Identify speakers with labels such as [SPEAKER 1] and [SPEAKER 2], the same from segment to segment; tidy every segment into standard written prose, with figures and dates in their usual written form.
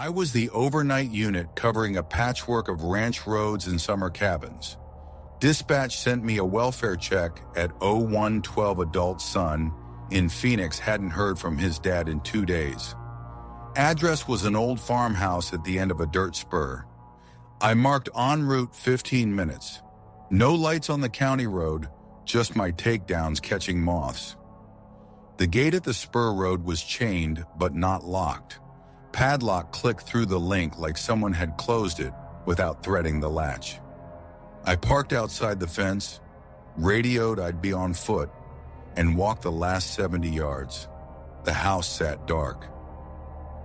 [SPEAKER 1] I was the overnight unit covering a patchwork of ranch roads and summer cabins. Dispatch sent me a welfare check at 0112. Adult son in Phoenix hadn't heard from his dad in 2 days. Address was an old farmhouse at the end of a dirt spur. I marked en route 15 minutes. No lights on the county road, just my takedowns catching moths. The gate at the spur road was chained but not locked. Padlock clicked through the link like someone had closed it without threading the latch. I parked outside the fence, radioed I'd be on foot, and walked the last 70 yards. The house sat dark.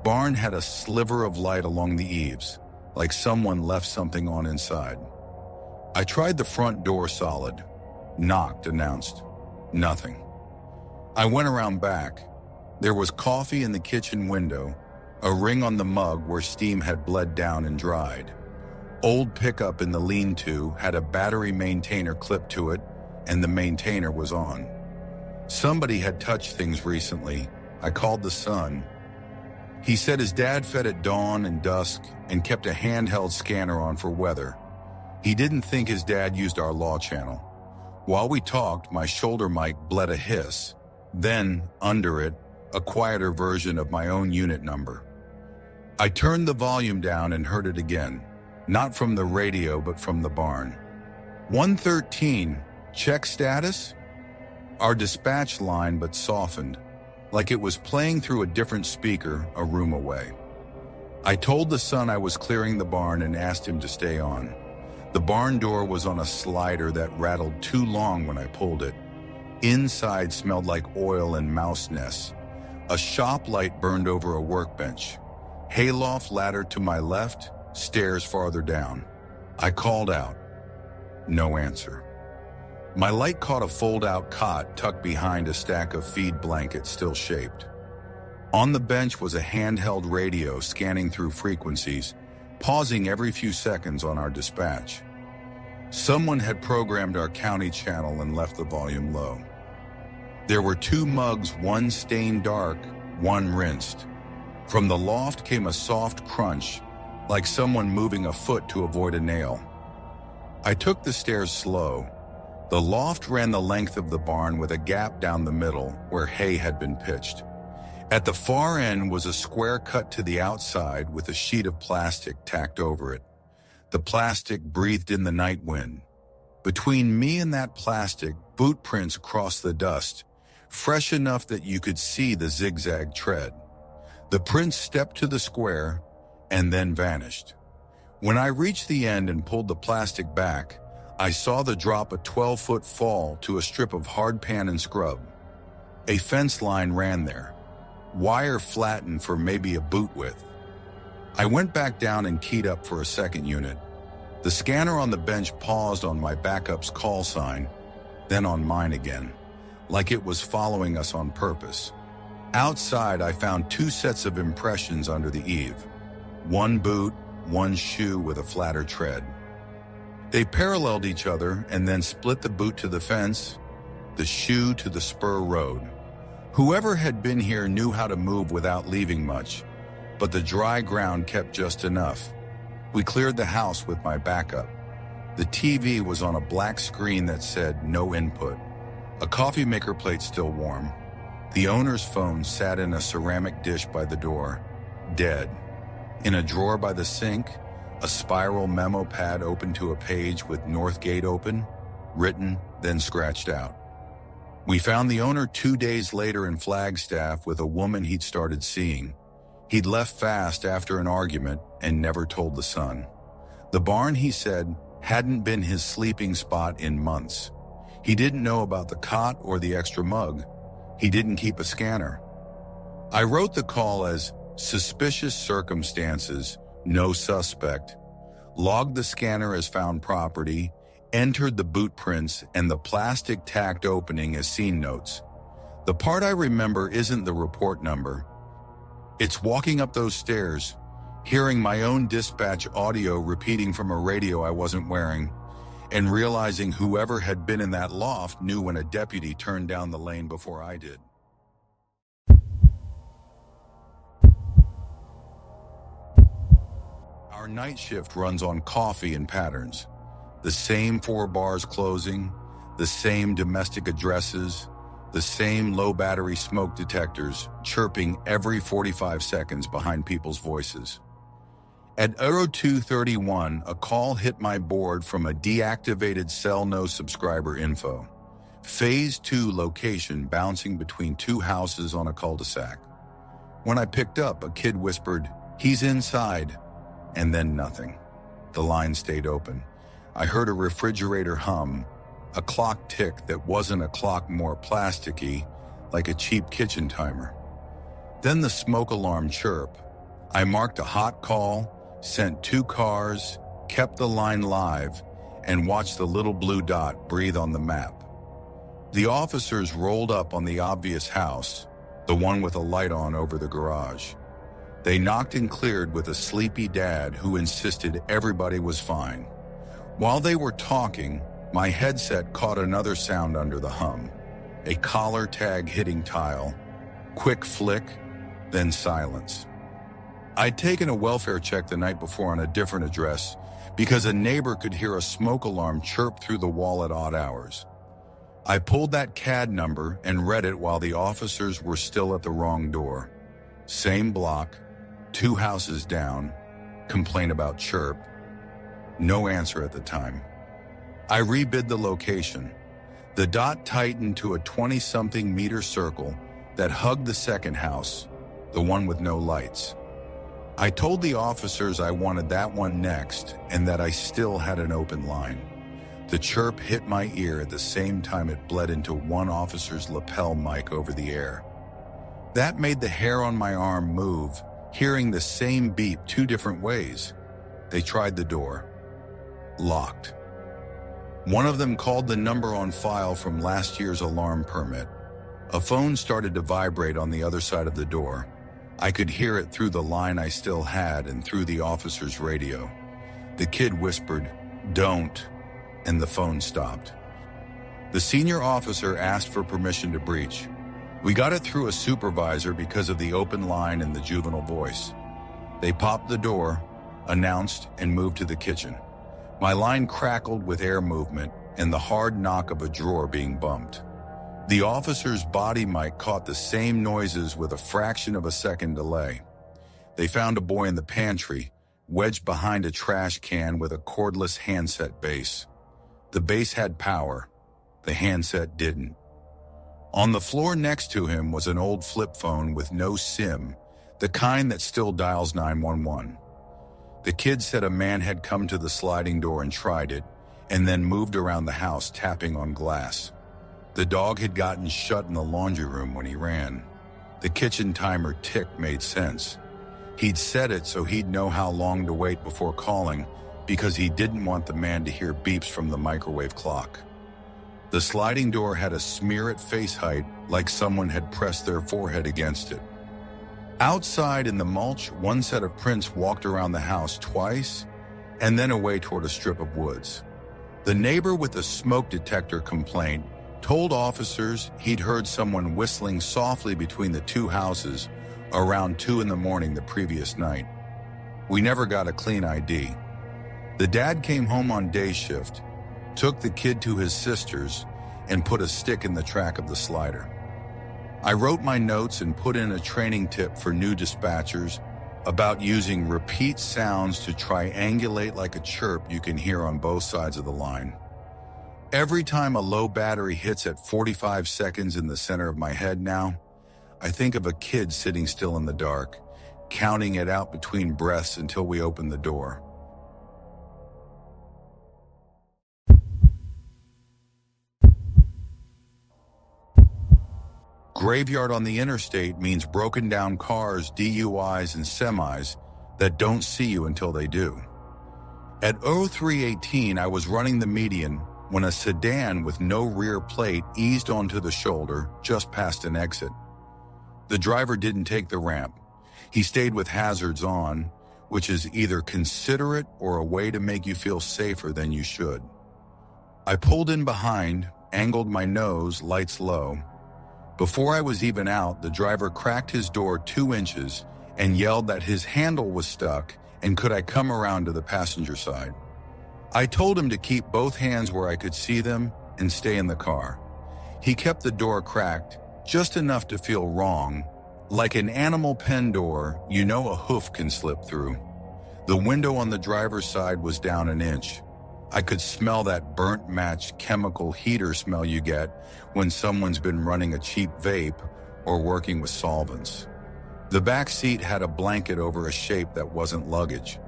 [SPEAKER 1] Barn had a sliver of light along the eaves, like someone left something on inside. I tried the front door solid. Knocked, announced. Nothing. I went around back. There was coffee in the kitchen window, a ring on the mug where steam had bled down and dried. Old pickup in the lean-to had a battery maintainer clipped to it, and the maintainer was on. Somebody had touched things recently. I called the son. He said his dad fed at dawn and dusk and kept a handheld scanner on for weather. He didn't think his dad used our law channel. While we talked, my shoulder mic bled a hiss. Then, under it, a quieter version of my own unit number. I turned the volume down and heard it again, not from the radio but from the barn. 113, check status? Our dispatch line but softened, like it was playing through a different speaker a room away. I told the son I was clearing the barn and asked him to stay on. The barn door was on a slider that rattled too long when I pulled it. Inside smelled like oil and mouse nests. A shop light burned over a workbench. Hayloft ladder to my left, stairs farther down. I called out. No answer. My light caught a fold-out cot tucked behind a stack of feed blankets still shaped. On the bench was a handheld radio scanning through frequencies, pausing every few seconds on our dispatch. Someone had programmed our county channel and left the volume low. There were 2 mugs, one stained dark, one rinsed. From the loft came a soft crunch, like someone moving a foot to avoid a nail. I took the stairs slow. The loft ran the length of the barn with a gap down the middle where hay had been pitched. At the far end was a square cut to the outside with a sheet of plastic tacked over it. The plastic breathed in the night wind. Between me and that plastic, boot prints crossed the dust, fresh enough that you could see the zigzag tread. The prints stepped to the square and then vanished. When I reached the end and pulled the plastic back, I saw the drop a 12-foot fall to a strip of hard pan and scrub. A fence line ran there, wire flattened for maybe a boot width. I went back down and keyed up for a second unit. The scanner on the bench paused on my backup's call sign, then on mine again, like it was following us on purpose. Outside, I found 2 sets of impressions under the eave. One boot, one shoe with a flatter tread. They paralleled each other and then split the boot to the fence, the shoe to the spur road. Whoever had been here knew how to move without leaving much, but the dry ground kept just enough. We cleared the house with my backup. The TV was on a black screen that said no input. A coffee maker plate still warm. The owner's phone sat in a ceramic dish by the door, dead. In a drawer by the sink, a spiral memo pad open to a page with North Gate open, written, then scratched out. We found the owner 2 days later in Flagstaff with a woman he'd started seeing. He'd left fast after an argument and never told the son. The barn, he said, hadn't been his sleeping spot in months. He didn't know about the cot or the extra mug. He didn't keep a scanner. I wrote the call as suspicious circumstances, no suspect, logged the scanner as found property, entered the boot prints and the plastic tacked opening as scene notes. The part I remember isn't the report number. It's walking up those stairs, hearing my own dispatch audio repeating from a radio I wasn't wearing, and realizing whoever had been in that loft knew when a deputy turned down the lane before I did. Our night shift runs on coffee and patterns. The same 4 bars closing, the same domestic addresses, the same low battery smoke detectors chirping every 45 seconds behind people's voices. At 02:31, a call hit my board from a deactivated cell no subscriber info. Phase 2 location bouncing between 2 houses on a cul-de-sac. When I picked up, a kid whispered, "He's inside," and then nothing. The line stayed open. I heard a refrigerator hum, a clock tick that wasn't a clock, more plasticky, like a cheap kitchen timer. Then the smoke alarm chirp. I marked a hot call, sent 2 cars, kept the line live, and watched the little blue dot breathe on the map. The officers rolled up on the obvious house, the one with a light on over the garage. They knocked and cleared with a sleepy dad who insisted everybody was fine. While they were talking, my headset caught another sound under the hum. A collar tag hitting tile. Quick flick, then silence. I'd taken a welfare check the night before on a different address because a neighbor could hear a smoke alarm chirp through the wall at odd hours. I pulled that CAD number and read it while the officers were still at the wrong door. Same block, 2 houses down, complaint about chirp. No answer at the time. I rebid the location. The dot tightened to a 20-something meter circle that hugged the second house, the one with no lights. I told the officers I wanted that one next and that I still had an open line. The chirp hit my ear at the same time it bled into one officer's lapel mic over the air. That made the hair on my arm move, hearing the same beep 2 different ways. They tried the door. Locked. One of them called the number on file from last year's alarm permit. A phone started to vibrate on the other side of the door. I could hear it through the line I still had and through the officer's radio. The kid whispered, "Don't," and the phone stopped. The senior officer asked for permission to breach. We got it through a supervisor because of the open line and the juvenile voice. They popped the door, announced, and moved to the kitchen. My line crackled with air movement and the hard knock of a drawer being bumped. The officer's body mic caught the same noises with a fraction of a second delay. They found a boy in the pantry, wedged behind a trash can with a cordless handset base. The base had power. The handset didn't. On the floor next to him was an old flip phone with no SIM, the kind that still dials 911. The kid said a man had come to the sliding door and tried it, and then moved around the house tapping on glass. The dog had gotten shut in the laundry room when he ran. The kitchen timer tick made sense. He'd set it so he'd know how long to wait before calling because he didn't want the man to hear beeps from the microwave clock. The sliding door had a smear at face height like someone had pressed their forehead against it. Outside in the mulch, one set of prints walked around the house twice and then away toward a strip of woods. The neighbor with the smoke detector complaint told officers he'd heard someone whistling softly between the 2 houses around 2 a.m. the previous night. We never got a clean ID. The dad came home on day shift, took the kid to his sister's, and put a stick in the track of the slider. I wrote my notes and put in a training tip for new dispatchers about using repeat sounds to triangulate like a chirp you can hear on both sides of the line. Every time a low battery hits at 45 seconds in the center of my head now, I think of a kid sitting still in the dark, counting it out between breaths until we open the door. Graveyard on the interstate means broken down cars, DUIs, and semis that don't see you until they do. At 03:18, I was running the median when a sedan with no rear plate eased onto the shoulder just past an exit. The driver didn't take the ramp. He stayed with hazards on, which is either considerate or a way to make you feel safer than you should. I pulled in behind, angled my nose, lights low. Before I was even out, the driver cracked his door 2 inches and yelled that his handle was stuck and could I come around to the passenger side. I told him to keep both hands where I could see them and stay in the car. He kept the door cracked, just enough to feel wrong, like an animal pen door you know a hoof can slip through. The window on the driver's side was down an inch. I could smell that burnt match chemical heater smell you get when someone's been running a cheap vape or working with solvents. The back seat had a blanket over a shape that wasn't luggage.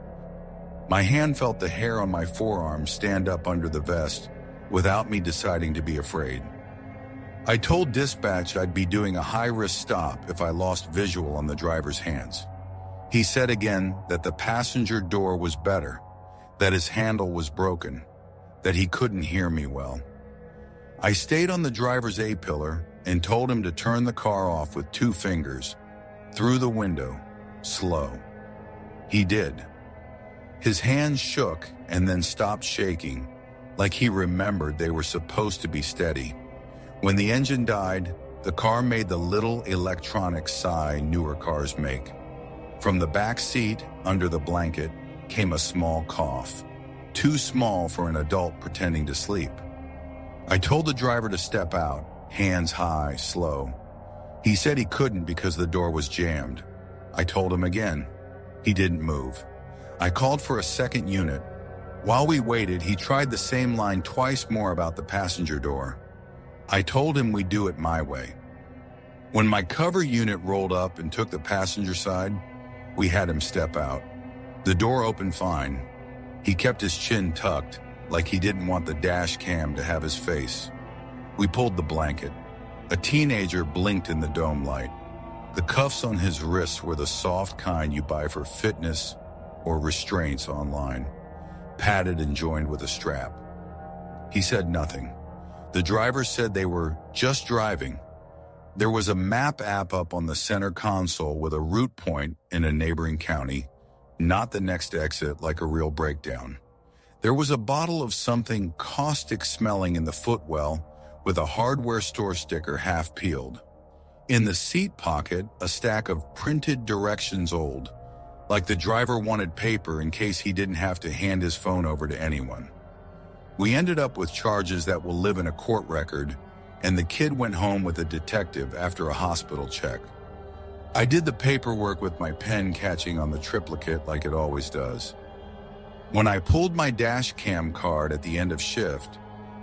[SPEAKER 1] My hand felt the hair on my forearm stand up under the vest without me deciding to be afraid. I told dispatch I'd be doing a high-risk stop if I lost visual on the driver's hands. He said again that the passenger door was better, that his handle was broken, that he couldn't hear me well. I stayed on the driver's A-pillar and told him to turn the car off with 2 fingers, through the window, slow. He did. His hands shook and then stopped shaking, like he remembered they were supposed to be steady. When the engine died, the car made the little electronic sigh newer cars make. From the back seat, under the blanket, came a small cough, too small for an adult pretending to sleep. I told the driver to step out, hands high, slow. He said he couldn't because the door was jammed. I told him again. He didn't move. I called for a second unit. While we waited, he tried the same line twice more about the passenger door. I told him we'd do it my way. When my cover unit rolled up and took the passenger side, we had him step out. The door opened fine. He kept his chin tucked, like he didn't want the dash cam to have his face. We pulled the blanket. A teenager blinked in the dome light. The cuffs on his wrists were the soft kind you buy for fitness or restraints online, padded and joined with a strap. He said nothing. The driver said they were just driving. There was a map app up on the center console with a route point in a neighboring county, not the next exit like a real breakdown. There was a bottle of something caustic smelling in the footwell with a hardware store sticker half peeled. In the seat pocket, a stack of printed directions old, like the driver wanted paper in case he didn't have to hand his phone over to anyone. We ended up with charges that will live in a court record, and the kid went home with a detective after a hospital check. I did the paperwork with my pen catching on the triplicate like it always does. When I pulled my dash cam card at the end of shift,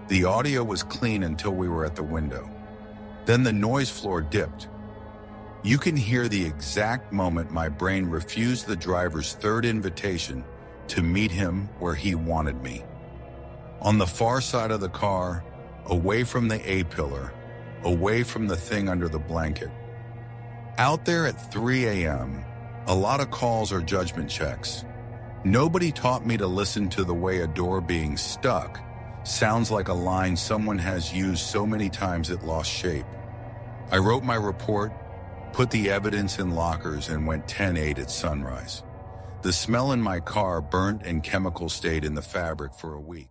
[SPEAKER 1] the audio was clean until we were at the window. Then the noise floor dipped. You can hear the exact moment my brain refused the driver's third invitation to meet him where he wanted me. On the far side of the car, away from the A-pillar, away from the thing under the blanket. Out there at 3 a.m., a lot of calls are judgment checks. Nobody taught me to listen to the way a door being stuck sounds like a line someone has used so many times it lost shape. I wrote my report, put the evidence in lockers, and went 10-8 at sunrise. The smell in my car burnt and chemical stayed in the fabric for a week.